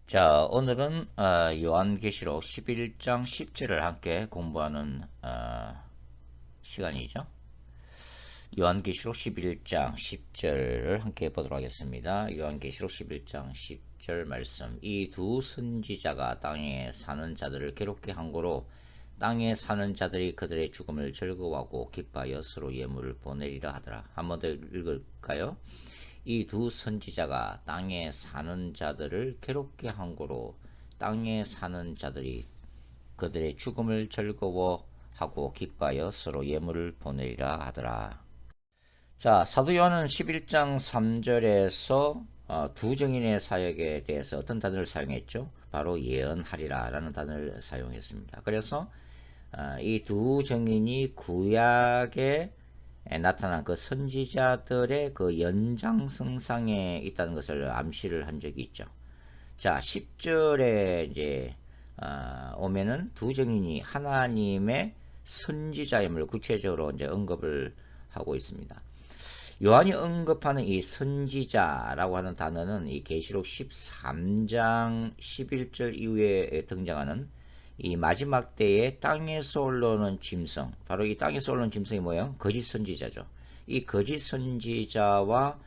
자, 오늘은 요한계시록 11장 10절을 함께 공부하는 시간이죠. 요한계시록 11장 10절을 함께 보도록 하겠습니다. 요한계시록 11장 10절 말씀. 이 두 선지자가 땅에 사는 자들을 괴롭게 한 고로 땅에 사는 자들이 그들의 죽음을 즐거워하고 기뻐하여 서로 예물을 보내리라 하더라. 한 번 더 읽을까요? 이 두 선지자가 땅에 사는 자들을 괴롭게 한 고로 땅에 사는 자들이 그들의 죽음을 즐거워하고 기뻐하여 서로 예물을 보내리라 하더라. 자, 사도 요한은 11장 3절에서 두 증인의 사역에 대해서 어떤 단어를 사용했죠? 바로 예언하리라 라는 단어를 사용했습니다. 그래서 이 두 증인이 구약에 나타난 그 선지자들의 그 연장선상에 있다는 것을 암시를 한 적이 있죠. 자, 10절에 이제 오면은 두 증인이 하나님의 선지자임을 구체적으로 이제 언급을 하고 있습니다. 요한이 언급하는 이 선지자라고 하는 단어는 이 계시록 13장 11절 이후에 등장하는 이 마지막 때에 땅에서 올라오는 짐승, 바로 이 땅에서 올라오는 짐승이 뭐예요? 거짓 선지자죠. 이 거짓 선지자와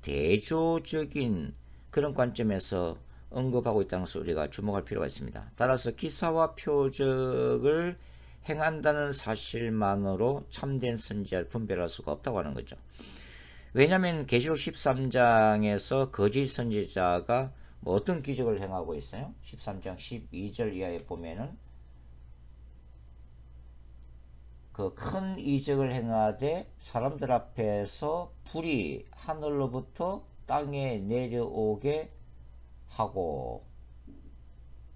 대조적인 그런 관점에서 언급하고 있다는 것을 우리가 주목할 필요가 있습니다. 따라서 기사와 표적을 행한다는 사실만으로 참된 선지자를 분별할 수가 없다고 하는 거죠. 왜냐하면 계시록 13장에서 거짓 선지자가 뭐 어떤 기적을 행하고 있어요? 13장 12절 이하에 보면은 그 큰 이적을 행하되 사람들 앞에서 불이 하늘로부터 땅에 내려오게 하고,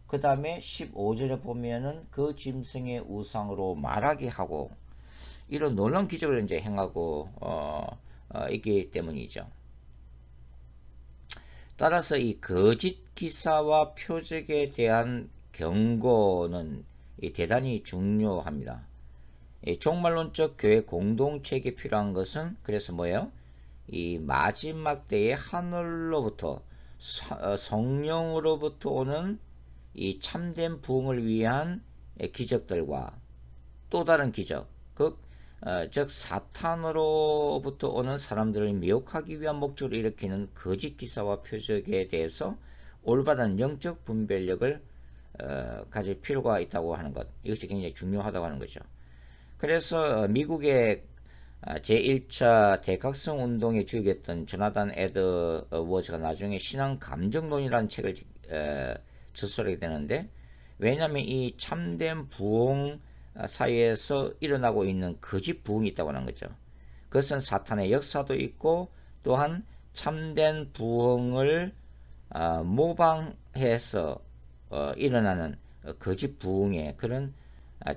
그 다음에 15절에 보면은 그 짐승의 우상으로 말하게 하고, 이런 놀라운 기적을 이제 행하고 있기 때문이죠. 따라서 이 거짓 기사와 표적에 대한 경고는 대단히 중요합니다. 종말론적 교회 공동체에 필요한 것은 그래서 뭐예요? 이 마지막 때에 하늘로부터 성령으로부터 오는 이 참된 부흥을 위한 기적들과 또 다른 기적, 즉 사탄으로부터 오는 사람들을 미혹하기 위한 목적으로 일으키는 거짓 기사와 표적에 대해서 올바른 영적 분별력을 가질 필요가 있다고 하는 것, 이것이 굉장히 중요하다고 하는 거죠. 그래서 미국의 제1차 대각성 운동에 주역했던 조나단 에드워즈가 나중에 신앙 감정론이라는 책을 저술하게 되는데, 왜냐하면 이 참된 부흥 사이에서 일어나고 있는 거짓 부흥이 있다고 하는 거죠. 그것은 사탄의 역사도 있고 또한 참된 부흥을 모방해서 일어나는 거짓 부흥의 그런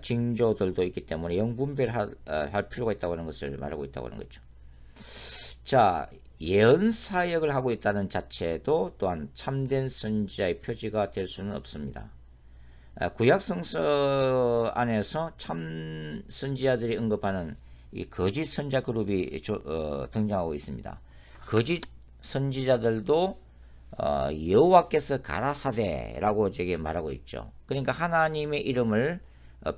징조들도 있기 때문에 영분별할 필요가 있다고 하는 것을 말하고 있다고 하는 거죠. 자, 예언 사역을 하고 있다는 자체도 또한 참된 선지자의 표지가 될 수는 없습니다. 구약 성서 안에서 참 선지자들이 언급하는 이 거짓 선지자 그룹이 등장하고 있습니다. 거짓 선지자들도 여호와께서 가라사대라고 저게 말하고 있죠. 그러니까 하나님의 이름을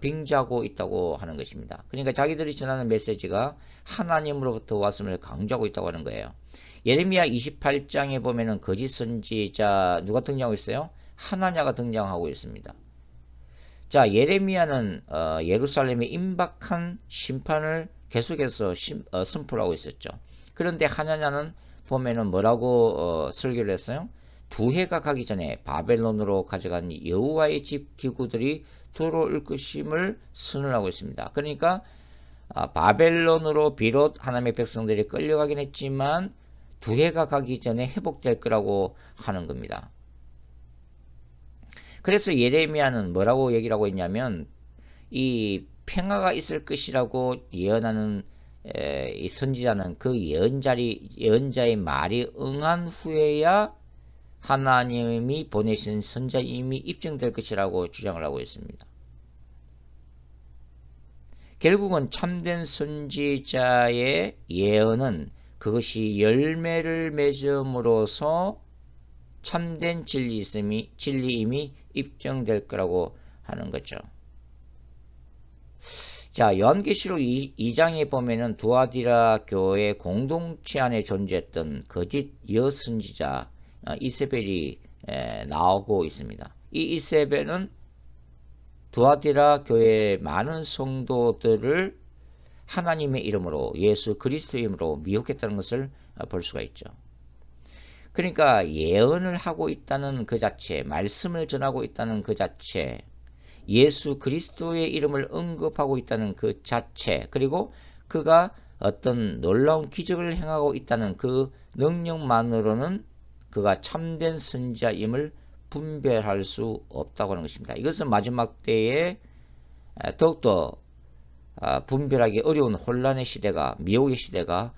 빙자하고 있다고 하는 것입니다. 그러니까 자기들이 전하는 메시지가 하나님으로부터 왔음을 강조하고 있다고 하는 거예요. 예레미야 28장에 보면은 거짓 선지자 누가 등장하고 있어요? 하나냐가 등장하고 있습니다. 자, 예레미야는 예루살렘의 임박한 심판을 계속해서 선포를 하고 있었죠. 그런데 하나냐는 보면은 뭐라고 설교를 했어요? 두 해가 가기 전에 바벨론으로 가져간 여호와의 집 기구들이 돌아올 것임을 선언하고 있습니다. 그러니까 바벨론으로 비롯 하나님의 백성들이 끌려가긴 했지만 두 해가 가기 전에 회복될 거라고 하는 겁니다. 그래서 예레미야는 뭐라고 얘기를 하고 있냐면 이 평화가 있을 것이라고 예언하는 이 선지자는 그 예언자의 말이 응한 후에야 하나님이 보내신 선지자임이 입증될 것이라고 주장을 하고 있습니다. 결국은 참된 선지자의 예언은 그것이 열매를 맺음으로써 참된 진리임이 입증될 거라고 하는 거죠. 자, 요한계시록 2장에 보면은 두아디라 교회 공동체 안에 존재했던 거짓 여선지자 이세벨이 나오고 있습니다. 이 이세벨은 두아디라 교회의 많은 성도들을 하나님의 이름으로, 예수 그리스도의 이름으로 미혹했다는 것을 볼 수가 있죠. 그러니까 예언을 하고 있다는 그 자체, 말씀을 전하고 있다는 그 자체, 예수 그리스도의 이름을 언급하고 있다는 그 자체, 그리고 그가 어떤 놀라운 기적을 행하고 있다는 그 능력만으로는 그가 참된 선지자임을 분별할 수 없다고 하는 것입니다. 이것은 마지막 때에 더욱더 분별하기 어려운 혼란의 시대가, 미혹의 시대가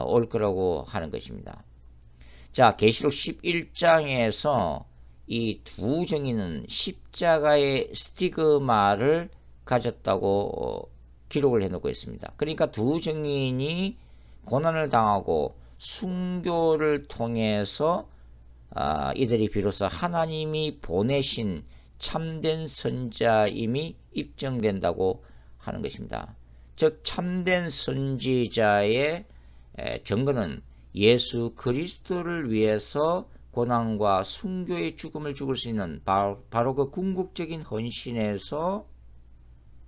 올 거라고 하는 것입니다. 자, 계시록 11장에서 이 두 증인은 십자가의 스티그마를 가졌다고 기록을 해놓고 있습니다. 그러니까 두 증인이 고난을 당하고 순교를 통해서 이들이 비로소 하나님이 보내신 참된 선지자임이 입증된다고 하는 것입니다. 즉 참된 선지자의 증거는 예수 그리스도를 위해서 고난과 순교의 죽음을 죽을 수 있는 바로 그 궁극적인 헌신에서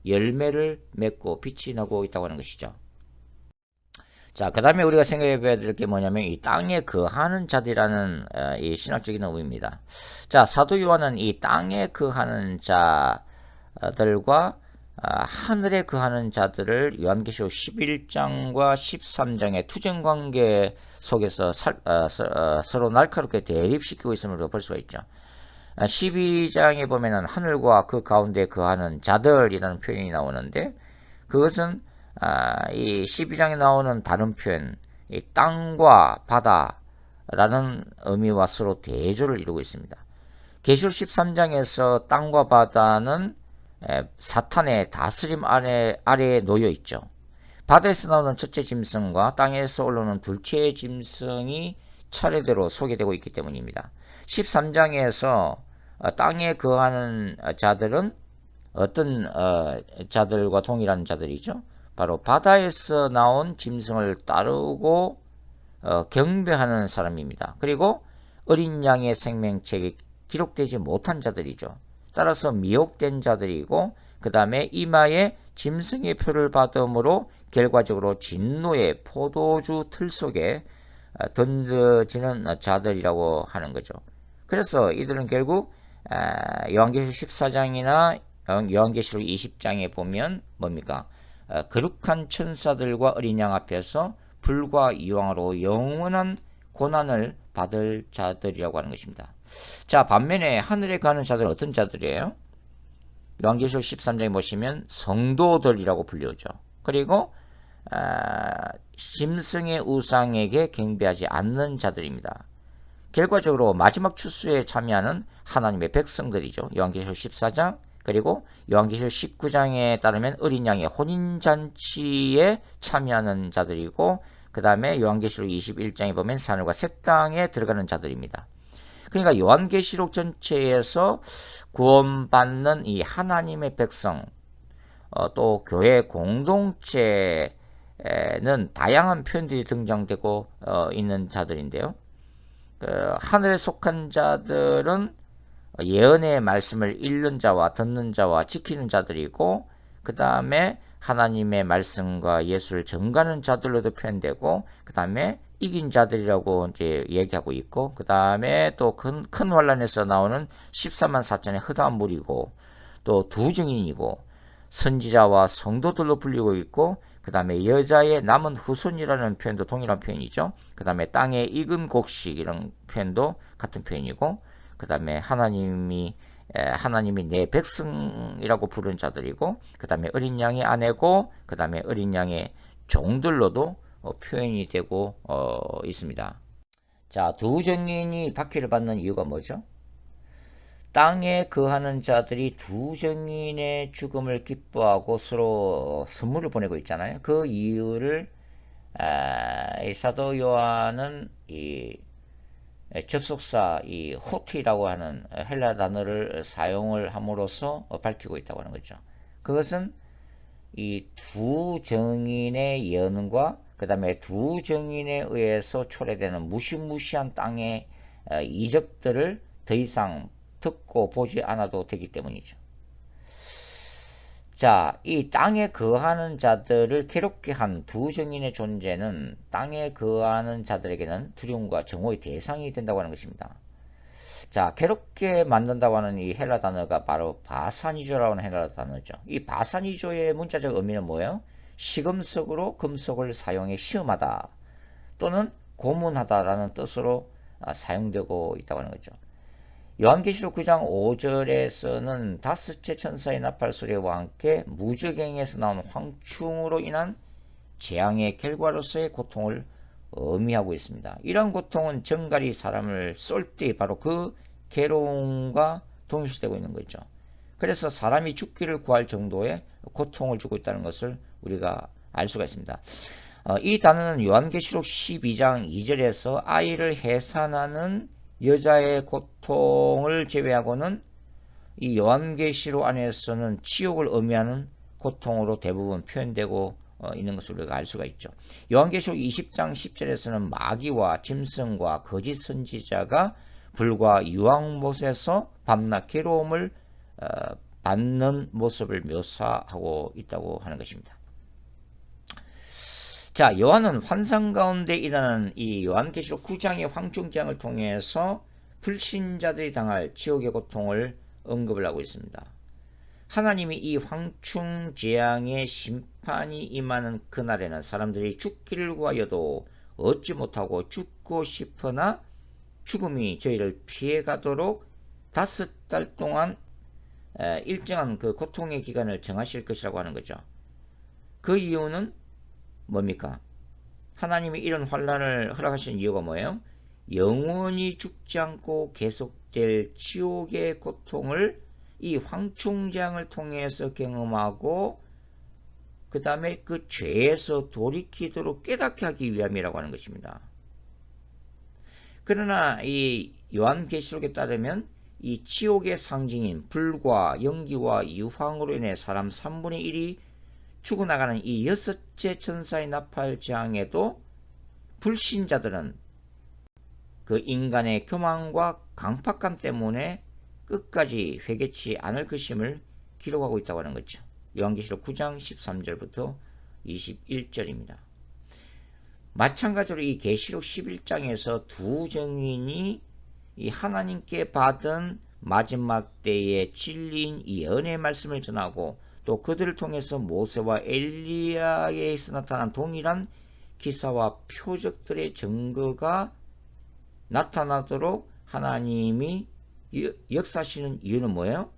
열매를 맺고 빛이 나고 있다고 하는 것이죠. 자, 그 다음에 우리가 생각해 봐야 될 게 뭐냐면 이 땅에 거하는 자들이라는 이 신학적인 의미입니다. 자, 사도 요한은 이 땅에 거하는 자들과 하늘에 거하는 자들을 요한계시록 11장과 13장의 투쟁관계 속에서 서로 날카롭게 대립시키고 있음을 볼 수가 있죠. 12장에 보면은 하늘과 그 가운데 거하는 자들이라는 표현이 나오는데, 그것은 이 12장에 나오는 다른 표현, 이 땅과 바다라는 의미와 서로 대조를 이루고 있습니다. 계시록 13장에서 땅과 바다는 사탄의 다스림 아래에 놓여 있죠. 바다에서 나오는 첫째 짐승과 땅에서 올라오는 둘째 짐승이 차례대로 소개되고 있기 때문입니다. 13장에서 땅에 거하는 자들은 어떤 자들과 동일한 자들이죠. 바로 바다에서 나온 짐승을 따르고 경배하는 사람입니다. 그리고 어린 양의 생명책에 기록되지 못한 자들이죠. 따라서 미혹된 자들이고, 그 다음에 이마에 짐승의 표를 받음으로 결과적으로 진노의 포도주 틀 속에 던져지는 자들이라고 하는 거죠. 그래서 이들은 결국 요한계시록 14장이나 요한계시록 20장에 보면 뭡니까? 거룩한 천사들과 어린 양 앞에서 불과 이왕으로 영원한 고난을 받을 자들이라고 하는 것입니다. 자, 반면에 하늘에 가는 자들은 어떤 자들이에요? 요한계시록 13장에 보시면 성도들이라고 불리우죠. 그리고 짐승의 우상에게 경배하지 않는 자들입니다. 결과적으로 마지막 추수에 참여하는 하나님의 백성들이죠. 요한계시록 14장, 그리고 요한계시록 19장에 따르면 어린 양의 혼인잔치에 참여하는 자들이고, 그 다음에 요한계시록 21장에 보면 하늘과 새 땅에 들어가는 자들입니다. 그러니까 요한계시록 전체에서 구원받는 이 하나님의 백성, 또 교회 공동체는 다양한 표현들이 등장되고 있는 자들인데요. 하늘에 속한 자들은 예언의 말씀을 읽는 자와 듣는 자와 지키는 자들이고, 그 다음에 하나님의 말씀과 예수를 전가하는 자들로도 표현되고, 그 다음에 이긴 자들이라고 이제 얘기하고 있고, 그 다음에 또 큰 환란에서 나오는 14만 4천의 허다한 무리고, 또 두 증인이고, 선지자와 성도들로 불리고 있고, 그 다음에 여자의 남은 후손이라는 표현도 동일한 표현이죠. 그 다음에 땅의 익은 곡식 이런 표현도 같은 표현이고, 그 다음에 하나님이 내 백성이라고 부르는 자들이고, 그 다음에 어린 양의 아내고, 그 다음에 어린 양의 종들로도 표현이 되고 있습니다. 자, 두 증인이 박해를 받는 이유가 뭐죠? 땅에 거하는 자들이 두 증인의 죽음을 기뻐하고 서로 선물을 보내고 있잖아요. 그 이유를 이 사도 요한은 접속사 이 호티라고 하는 헬라 단어를 사용을 함으로써 밝히고 있다고 하는 거죠. 그것은 이 두 정인의 예언과 그 다음에 두 정인에 의해서 초래되는 무시무시한 땅의 이적들을 더 이상 듣고 보지 않아도 되기 때문이죠. 자, 이 땅에 거하는 자들을 괴롭게 한 두 정인의 존재는 땅에 거하는 자들에게는 두려움과 정오의 대상이 된다고 하는 것입니다. 자, 괴롭게 만든다고 하는 이 헬라 단어가 바로 바사니조라고 하는 헬라 단어죠. 이 바사니조의 문자적 의미는 뭐예요? 시금석으로 금속을 사용해 시험하다 또는 고문하다라는 뜻으로 사용되고 있다고 하는 거죠. 요한계시록 9장 5절에서는 다섯째 천사의 나팔 소리와 함께 무저갱에서 나온 황충으로 인한 재앙의 결과로서의 고통을 의미하고 있습니다. 이러한 고통은 정갈이 사람을 쏠 때 바로 그 괴로움과 동일시되고 있는 거죠. 그래서 사람이 죽기를 구할 정도의 고통을 주고 있다는 것을 우리가 알 수가 있습니다. 이 단어는 요한계시록 12장 2절에서 아이를 해산하는 여자의 고통을 제외하고는 이 요한계시록 안에서는 지옥을 의미하는 고통으로 대부분 표현되고 있는 것을 우리가 알 수가 있죠. 요한계시록 20장 10절에서는 마귀와 짐승과 거짓 선지자가 불과 유황못에서 밤낮 괴로움을 받는 모습을 묘사하고 있다고 하는 것입니다. 자, 요한은 환상 가운데 일어나는 이 요한계시록 9장의 황충재앙을 통해서 불신자들이 당할 지옥의 고통을 언급을 하고 있습니다. 하나님이 이 황충재앙의 심판이 임하는 그날에는 사람들이 죽기를 구하여도 얻지 못하고 죽고 싶으나 죽음이 저희를 피해가도록 5달 동안 일정한 그 고통의 기간을 정하실 것이라고 하는 거죠. 그 이유는 뭡니까? 하나님이 이런 환난을 허락하신 이유가 뭐예요? 영원히 죽지 않고 계속될 지옥의 고통을 이 황충재앙을 통해서 경험하고 그 다음에 그 죄에서 돌이키도록 깨닫게 하기 위함이라고 하는 것입니다. 그러나 이 요한계시록에 따르면 이 지옥의 상징인 불과 연기와 유황으로 인해 사람 3분의 1이 죽어나가는 이 6째 천사의 나팔 재앙에도 불신자들은 그 인간의 교만과 강팍감 때문에 끝까지 회개치 않을 것임을 기록하고 있다고 하는 거죠. 요한계시록 9장 13절부터 21절입니다. 마찬가지로 이 계시록 11장에서 두 정인이 이 하나님께 받은 마지막 때의 진리인 이 은혜의 말씀을 전하고 또 그들을 통해서 모세와 엘리야에서 나타난 동일한 기사와 표적들의 증거가 나타나도록 하나님이 역사하시는 이유는 뭐예요?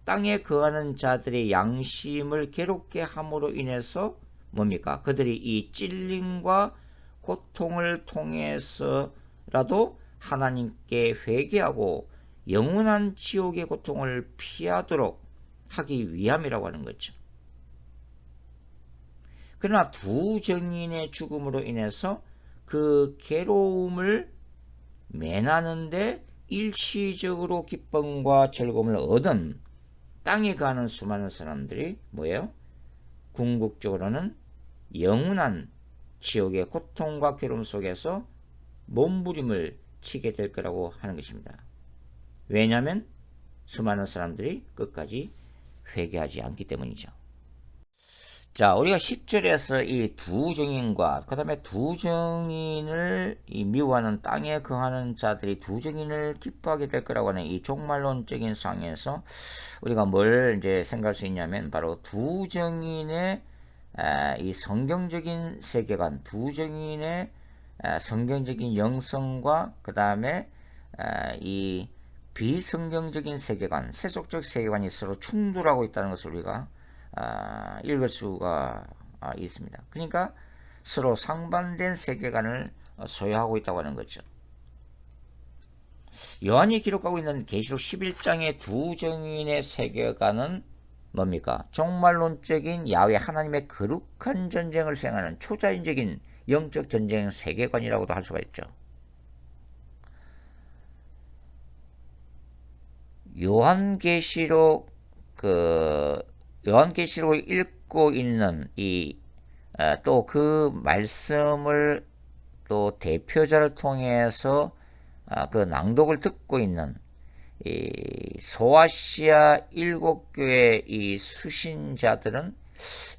땅에 거하는 자들의 양심을 괴롭게 함으로 인해서 뭡니까? 그들이 이 찔림과 고통을 통해서라도 하나님께 회개하고 영원한 지옥의 고통을 피하도록 하기 위함이라고 하는 거죠. 그러나 두 정인의 죽음으로 인해서 그 괴로움을 면하는데 일시적으로 기쁨과 즐거움을 얻은 땅에 가는 수많은 사람들이 뭐예요? 궁극적으로는 영원한 지옥의 고통과 괴로움 속에서 몸부림을 치게 될 거라고 하는 것입니다. 왜냐하면 수많은 사람들이 끝까지 회개하지 않기 때문이죠. 자, 우리가 10절에서 이 두 정인과 그 다음에 두 정인을 미워하는 땅에 거하는 자들이 두 정인을 기뻐하게 될 거라고 하는 이 종말론적인 상에서 우리가 뭘 이제 생각할 수 있냐면 바로 두 정인의 이 성경적인 세계관, 두 정인의 성경적인 영성과 그 다음에 이 비성경적인 세계관, 세속적 세계관이 서로 충돌하고 있다는 것을 우리가 읽을 수가 있습니다. 그러니까 서로 상반된 세계관을 소유하고 있다고 하는 거죠. 요한이 기록하고 있는 계시록 11장의 두 정인의 세계관은 뭡니까? 종말론적인 야훼 하나님의 거룩한 전쟁을 수행하는 초자연적인 영적 전쟁 세계관이라고도 할 수가 있죠. 요한계시록 요한계시록을 읽고 있는 또 그 말씀을 또 대표자를 통해서 그 낭독을 듣고 있는 이 소아시아 7교회 이 수신자들은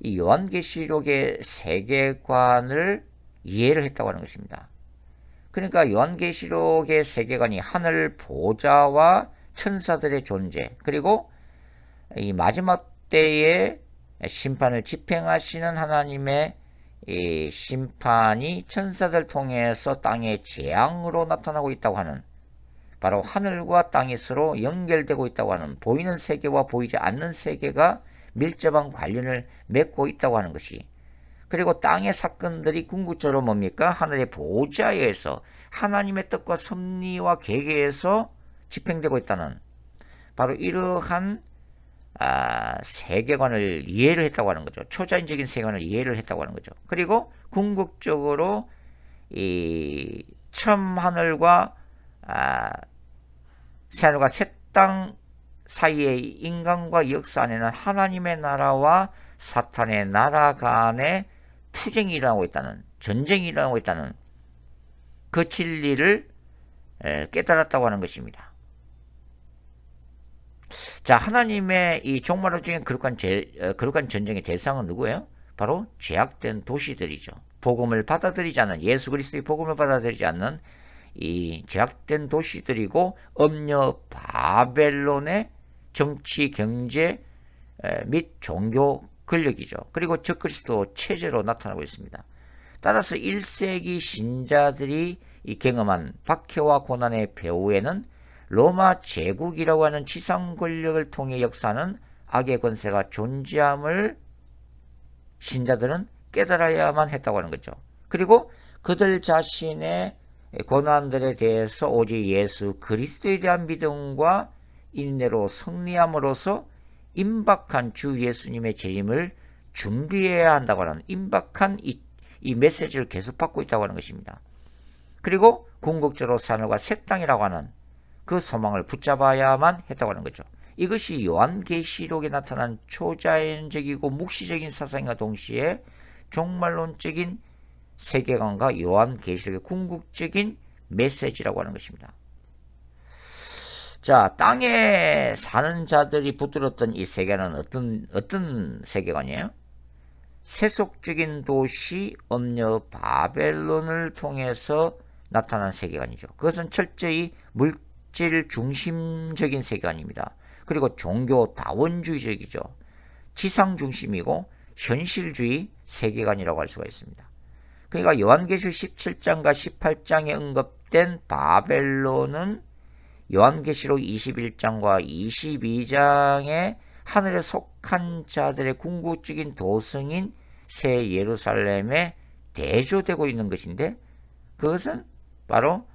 이 요한계시록의 세계관을 이해를 했다고 하는 것입니다. 그러니까 요한계시록의 세계관이 하늘 보좌와 천사들의 존재, 그리고 이 마지막 때에 심판을 집행하시는 하나님의 이 심판이 천사들 통해서 땅의 재앙으로 나타나고 있다고 하는, 바로 하늘과 땅이 서로 연결되고 있다고 하는, 보이는 세계와 보이지 않는 세계가 밀접한 관련을 맺고 있다고 하는 것이, 그리고 땅의 사건들이 궁극적으로 뭡니까? 하늘의 보좌에서 하나님의 뜻과 섭리와 계획에서 집행되고 있다는, 바로 이러한 세계관을 이해를 했다고 하는 거죠. 초자연적인 세계관을 이해를 했다고 하는 거죠. 그리고 궁극적으로 이 처음 하늘과 새하늘과 새 땅 사이의 인간과 역사 안에는 하나님의 나라와 사탄의 나라 간의 투쟁이 일어나고 있다는, 전쟁이 일어나고 있다는 그 진리를 깨달았다고 하는 것입니다. 자, 하나님의 이 종말론 중에 거룩한 전쟁의 대상은 누구예요? 바로 죄악된 도시들이죠. 복음을 받아들이지 않는, 예수 그리스도의 복음을 받아들이지 않는 이 죄악된 도시들이고, 엄녀 바벨론의 정치, 경제 및 종교 권력이죠. 그리고 적그리스도 체제로 나타나고 있습니다. 따라서 1세기 신자들이 이 경험한 박해와 고난의 배후에는 로마 제국이라고 하는 지상 권력을 통해 역사하는 악의 권세가 존재함을 신자들은 깨달아야만 했다고 하는 거죠. 그리고 그들 자신의 고난들에 대해서 오직 예수 그리스도에 대한 믿음과 인내로 승리함으로써 임박한 주 예수님의 재림을 준비해야 한다고 하는 임박한 이 메시지를 계속 받고 있다고 하는 것입니다. 그리고 궁극적으로 하늘과 새 땅이라고 하는 그 소망을 붙잡아야만 했다고 하는 거죠. 이것이 요한계시록에 나타난 초자연적이고 묵시적인 사상과 동시에 종말론적인 세계관과 요한계시록의 궁극적인 메시지라고 하는 것입니다. 자, 땅에 사는 자들이 붙들었던 이 세계는 어떤 세계관이에요? 세속적인 도시 엄녀 바벨론을 통해서 나타난 세계관이죠. 그것은 철저히 물질 중심적인 세계관입니다. 그리고 종교 다원주의적이죠. 지상 중심이고 현실주의 세계관이라고 할 수가 있습니다. 그러니까 요한계시록 17장과 18장에 언급된 바벨론은 요한계시록 21장과 22장에 하늘에 속한 자들의 궁극적인 도성인 새 예루살렘에 대조되고 있는 것인데, 그것은 바로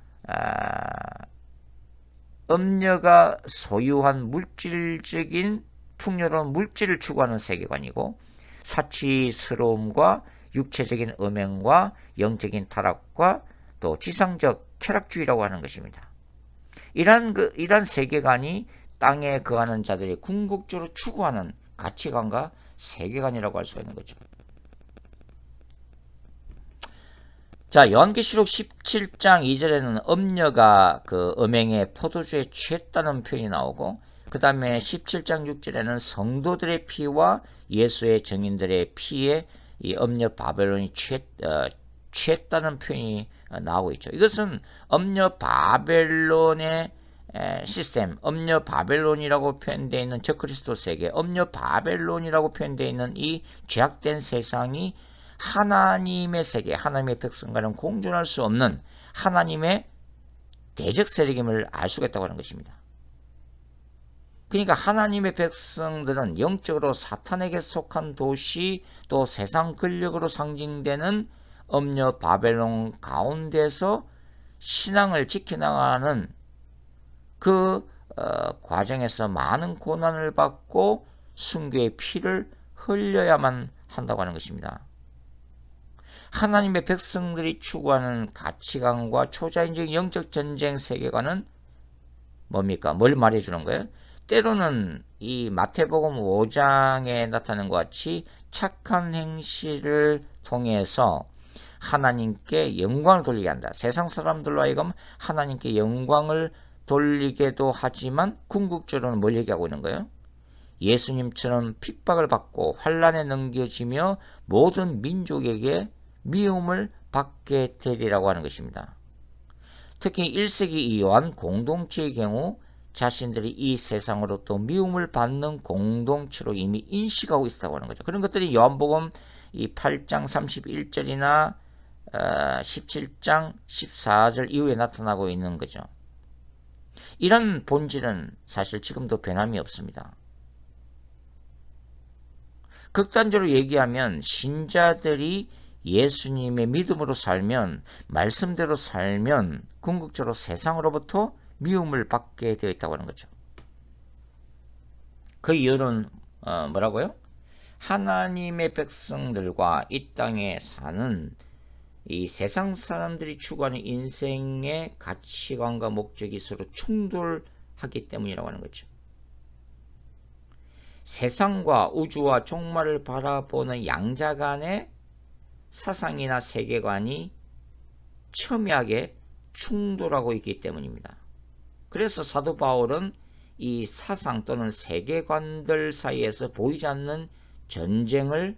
엄녀가 소유한 물질적인 풍요로운 물질을 추구하는 세계관이고, 사치스러움과 육체적인 음행과 영적인 타락과 또 지상적 쾌락주의라고 하는 것입니다. 이런 세계관이 땅에 거하는 자들이 궁극적으로 추구하는 가치관과 세계관이라고 할 수가 있는 거죠. 자, 요한계시록 17장 2절에는 엄녀가 그 음행의 포도주에 취했다는 표현이 나오고, 그 다음에 17장 6절에는 성도들의 피와 예수의 증인들의 피에 이 엄녀 바벨론이 취했다는 표현이 나오고 있죠. 이것은 엄녀 바벨론의 시스템, 엄녀 바벨론이라고 표현되어 있는 적그리스도 세계, 엄녀 바벨론이라고 표현되어 있는 이 죄악된 세상이 하나님의 세계, 하나님의 백성과는 공존할 수 없는 하나님의 대적 세력임을 알 수가 있다고 하는 것입니다. 그러니까 하나님의 백성들은 영적으로 사탄에게 속한 도시, 또 세상 권력으로 상징되는 엄녀 바벨론 가운데서 신앙을 지켜나가는 그 과정에서 많은 고난을 받고 순교의 피를 흘려야만 한다고 하는 것입니다. 하나님의 백성들이 추구하는 가치관과 초자연적인 영적 전쟁 세계관은 뭡니까? 뭘 말해주는 거예요? 때로는 이 마태복음 5장에 나타난 것 같이 착한 행실을 통해서 하나님께 영광을 돌리게 한다. 세상 사람들로 하여금 하나님께 영광을 돌리게도 하지만 궁극적으로는 뭘 얘기하고 있는 거예요? 예수님처럼 핍박을 받고 환난에 넘겨지며 모든 민족에게 미움을 받게 되리라고 하는 것입니다. 특히 1세기 이 요한 공동체의 경우 자신들이 이 세상으로부터 미움을 받는 공동체로 이미 인식하고 있다고 하는 거죠. 그런 것들이 요한복음 이 8장 31절이나 17장 14절 이후에 나타나고 있는 거죠. 이런 본질은 사실 지금도 변함이 없습니다. 극단적으로 얘기하면 신자들이 예수님의 믿음으로 살면, 말씀대로 살면 궁극적으로 세상으로부터 미움을 받게 되어 있다고 하는 거죠. 그 이유는 뭐라고요? 하나님의 백성들과 이 땅에 사는 이 세상 사람들이 추구하는 인생의 가치관과 목적이 서로 충돌하기 때문이라고 하는 거죠. 세상과 우주와 종말을 바라보는 양자 간의 사상이나 세계관이 첨예하게 충돌하고 있기 때문입니다. 그래서 사도 바울은 이 사상 또는 세계관들 사이에서 보이지 않는 전쟁을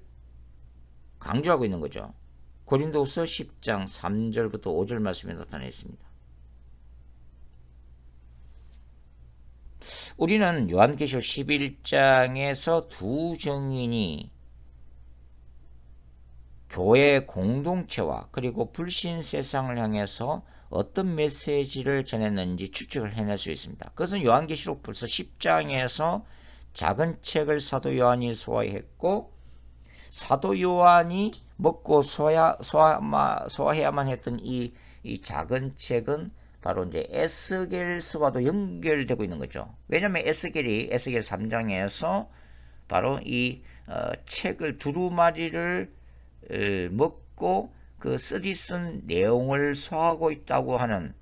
강조하고 있는 거죠. 고린도후서 10장 3절부터 5절 말씀에 나타나 있습니다. 우리는 요한계시록 11장에서 두 증인이 교회 공동체와 그리고 불신 세상을 향해서 어떤 메시지를 전했는지 추측을 해낼 수 있습니다. 그것은 요한계시록 벌써 10장에서 작은 책을 사도 요한이 소화했고, 사도 요한이 먹고 소화해야만 했던 이 작은 책은 바로 이제 에스겔서와도 연결되고 있는 거죠. 왜냐하면 에스겔 3장에서 바로 이 책을 두루마리를 먹고 그 쓰디쓴 내용을 소화하고 있다고 하는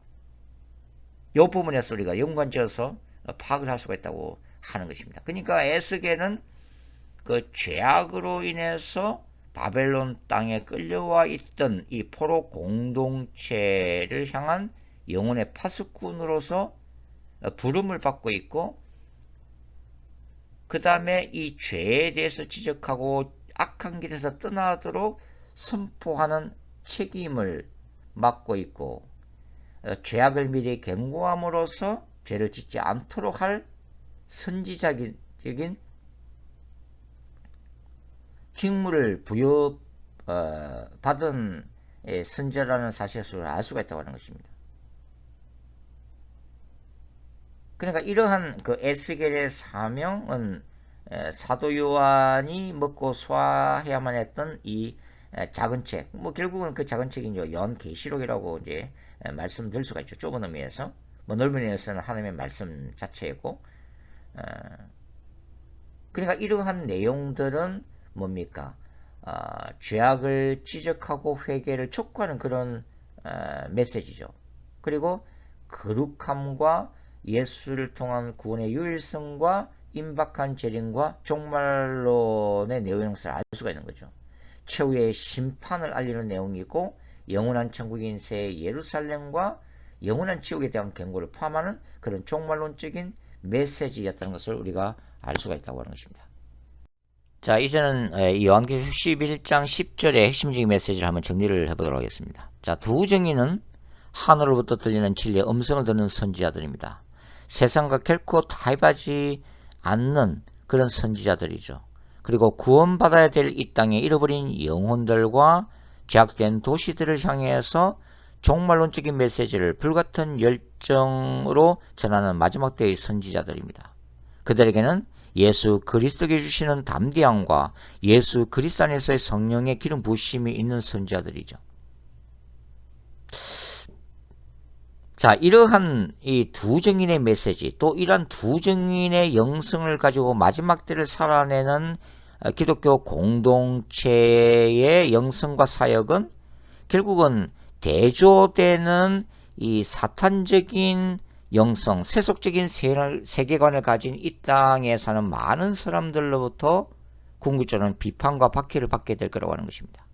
이 부분에서 우리가 연관지어서 파악을 할 수가 있다고 하는 것입니다. 그러니까 에스겔은 그 죄악으로 인해서 바벨론 땅에 끌려와 있던 이 포로 공동체를 향한 영혼의 파수꾼으로서 부름을 받고 있고, 그 다음에 이 죄에 대해서 지적하고 악한 길에서 떠나도록 선포하는 책임을 맡고 있고, 죄악을 미리 경고함으로써 죄를 짓지 않도록 할 선지자적인 직무를 부여받은 선지자라는 사실을 알 수가 있다고 하는 것입니다. 그러니까 이러한 그 에스겔의 사명은 사도 요한이 먹고 소화해야만 했던 이 작은 책, 뭐 결국은 그 작은 책이 이제 요한계시록이라고 이제 말씀드릴 수가 있죠. 좁은 의미에서, 뭐 넓은 의미에서는 하나님의 말씀 자체이고, 그러니까 이러한 내용들은 뭡니까? 죄악을 지적하고 회개를 촉구하는 그런 메시지죠. 그리고 거룩함과 예수를 통한 구원의 유일성과 임박한 재림과 종말론의 내용을 알 수가 있는 거죠. 최후의 심판을 알리는 내용이고, 영원한 천국인 새 예루살렘과 영원한 지옥에 대한 경고를 포함하는 그런 종말론적인 메시지였다는 것을 우리가 알 수가 있다고 하는 것입니다. 자, 이제는 요한계시록 11장 10절의 핵심적인 메시지를 한번 정리를 해보도록 하겠습니다. 자, 두 증인은 하늘로부터 들리는 진리의 음성을 듣는 선지자들입니다. 세상과 결코 타협하지 않는 그런 선지자들이죠. 그리고 구원받아야 될 이 땅에 잃어버린 영혼들과 제약된 도시들을 향해서 종말론적인 메시지를 불같은 열정으로 전하는 마지막 때의 선지자들입니다. 그들에게는 예수 그리스도께 주시는 담대함과 예수 그리스도 안에서의 성령의 기름 부으심이 있는 선지자들이죠. 자, 이러한 이 두 증인의 메시지, 또 이러한 두 증인의 영성을 가지고 마지막 때를 살아내는 기독교 공동체의 영성과 사역은 결국은 대조되는 이 사탄적인 영성, 세속적인 세계관을 가진 이 땅에 사는 많은 사람들로부터 궁극적으로는 비판과 박해를 받게 될 거라고 하는 것입니다.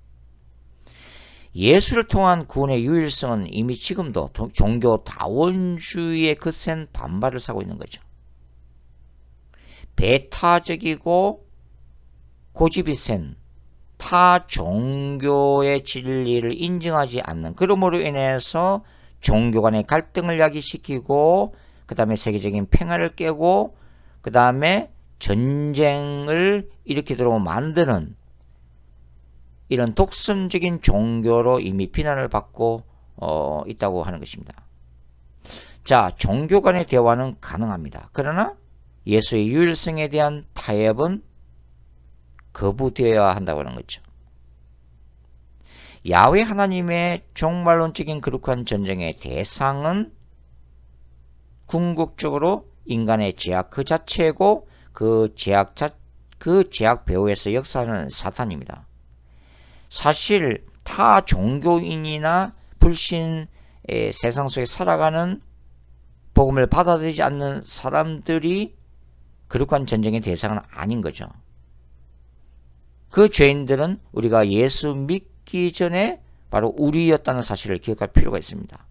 예수를 통한 구원의 유일성은 이미 지금도 종교 다원주의의 거센 반발을 사고 있는 거죠. 배타적이고 고집이 센 타 종교의 진리를 인정하지 않는, 그러므로 인해서 종교 간의 갈등을 야기시키고 그 다음에 세계적인 평화를 깨고 그 다음에 전쟁을 일으키도록 만드는 이런 독선적인 종교로 이미 비난을 받고 있다고 하는 것입니다. 자, 종교 간의 대화는 가능합니다. 그러나 예수의 유일성에 대한 타협은 거부되어야 한다고 하는 거죠. 야훼 하나님의 종말론적인 거룩한 전쟁의 대상은 궁극적으로 인간의 죄악 그 자체고 그 죄악 배후에서 역사하는 사탄입니다. 사실 타 종교인이나 불신 세상 속에 살아가는 복음을 받아들이지 않는 사람들이 거룩한 전쟁의 대상은 아닌 거죠. 그 죄인들은 우리가 예수 믿기 전에 바로 우리였다는 사실을 기억할 필요가 있습니다.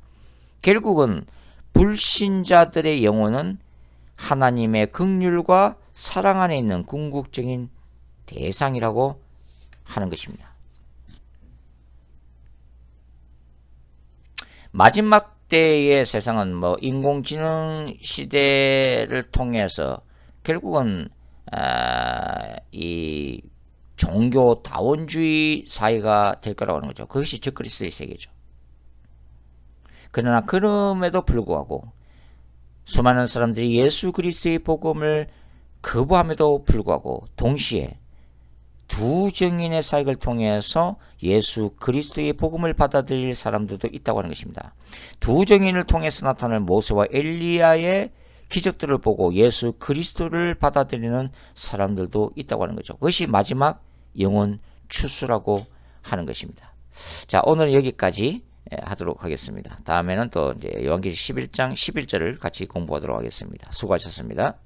결국은 불신자들의 영혼은 하나님의 긍휼과 사랑 안에 있는 궁극적인 대상이라고 하는 것입니다. 마지막 때의 세상은 인공지능 시대를 통해서 결국은 이 종교 다원주의 사회가 될 거라고 하는 거죠. 그것이 적그리스도의 세계죠. 그러나 그럼에도 불구하고 수많은 사람들이 예수 그리스도의 복음을 거부함에도 불구하고 동시에 두 정인의 사역을 통해서 예수 그리스도의 복음을 받아들일 사람들도 있다고 하는 것입니다. 두 정인을 통해서 나타날 모세와 엘리야의 기적들을 보고 예수 그리스도를 받아들이는 사람들도 있다고 하는 거죠. 그것이 마지막 영혼 추수라고 하는 것입니다. 자, 오늘 여기까지 하도록 하겠습니다. 다음에는 또 이제 요한계시록 11장 11절을 같이 공부하도록 하겠습니다. 수고하셨습니다.